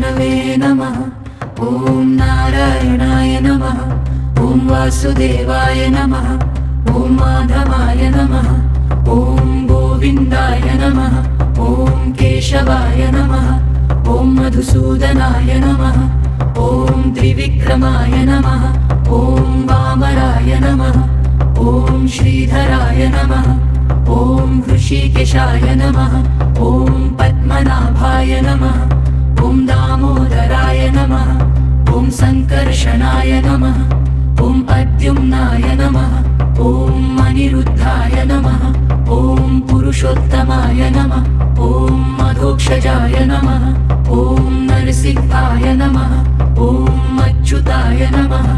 विष्णवे नमः। ॐ नारायणाय नमः। ॐ वासुदेवाय नमः। ॐ माधवाय नमः। ॐ गोविन्दाय नमः। ॐ केशवाय नमः। ॐ मधुसूदनाय नमः। ॐ त्रिविक्रमाय नमः। ॐ वामराय नमः। ॐ श्रीधराय नमः। ॐ ऋषिकेशाय नमः। ॐ पद्मनाभाय नमः। ॐ दामोदराय नमः। ॐ संकर्षणाय नमः। ॐ अद्युम्नाय नमः। ॐ अनिरुद्धाय नमः। ॐ पुरुषोत्तमाय नमः। ॐ मधोक्षजाय नमः। ॐ नरसिंहाय नमः। ॐ अच्युताय नमः।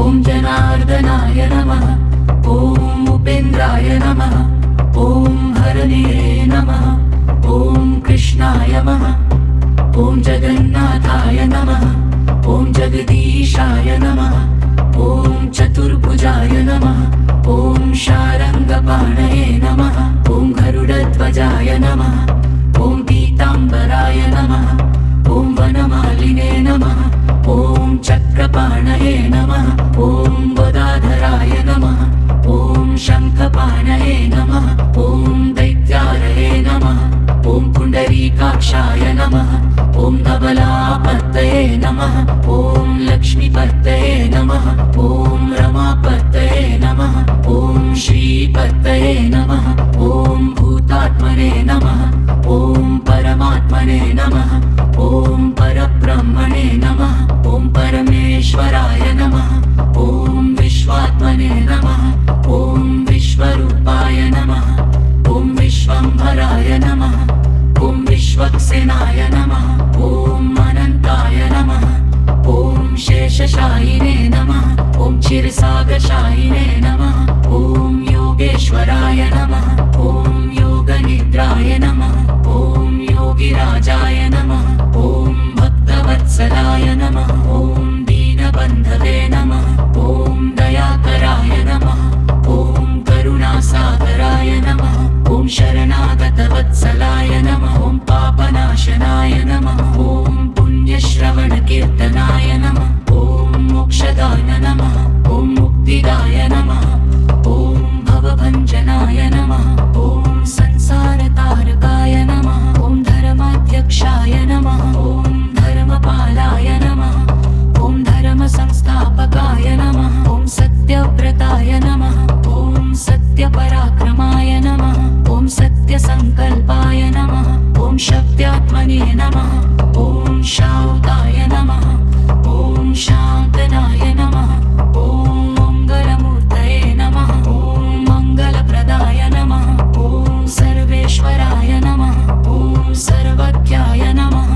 ॐ जनार्दनाय नमः। ॐ उपेन्द्राय नमः। ॐ हरणे नमः। ॐ कृष्णाय नमः। ॐ जगन्नाथाय नमः। ॐ जगदीशाय नमः। ॐ चतुर्भुजाय नमः। ॐ शारङ्गपाणये नमः। ॐ गरुडध्वजाय नमः। ॐ पीताम्बराय नमः। ॐ वनमालिने नमः। ॐ चक्रपाणये नमः। ॐ गदाधराय नमः। ॐ शङ्खपाणये नमः। ॐ दैत्यारये नमः। ॐ पुण्डरीकाक्षाय नमः। ॐ धवलापतये नमः। ॐ लक्ष्मीपतये नमः। ॐ रमापतये नमः। ॐ श्रीपतये नमः। ॐ भूतात्मने नमः। ॐ परमात्मने नमः। ॐ परब्रह्मणे नमः। ॐ परमेश्वराय नमः। ॐ विश्वात्मने नमः। ॐ विश्वरूपाय नमः। ॐ विश्वम्भराय नमः। ॐ विश्वक्सेनाय नमः। ॐ अनन्ताय नमः। ॐ शेषशायिने नमः। ॐ क्षीरसागरशायिने नमः। ॐ योगेश्वराय नमः। ॐ योगनिद्राय नमः। ॐ योगिराजाय नमः। ॐ भक्तवत्सलाय नमः। ॐ दीनबन्धवे नमः। ॐ दयाकराय नमः। ॐ करुणासागराय नमः। ॐ शरणागतवत्सलाय नमः। ॐ पापनाशनाय नमः। ॐ पुण्यश्रवणकीर्तनाय नमः। ॐ मोक्षदाय नमः। ॐ मुक्तिदाय नमः। ॐ भवभञ्जनाय नमः। ॐ संसारतारकाय नमः। ॐ धर्माध्यक्षाय नमः। ॐ धर्मपालाय नमः। ॐ धर्मसंस्थापकाय नमः। ॐ सत्यव्रताय नमः। ॐ सत्यपराक्रमाय नमः। ॐ सत्यसङ्कल्पाय नमः। ॐ शक्त्यात्मने नमः। ॐ शान्ताय नमः। ॐ शान्तनाय नमः। ॐ मङ्गलमूर्तये नमः। ॐ मङ्गलप्रदाय नमः। ॐ सर्वेश्वराय नमः। ॐ सर्वज्ञाय नमः।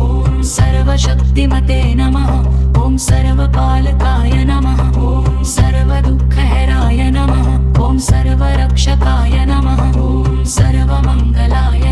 ॐ सर्वशक्तिमते नमः। ॐ सर्वपालकाय नमः। ॐ सर्वदुःखहराय नमः। ॐ सर्वरक्षकाय नमः। ॐ सर्वमङ्गलाय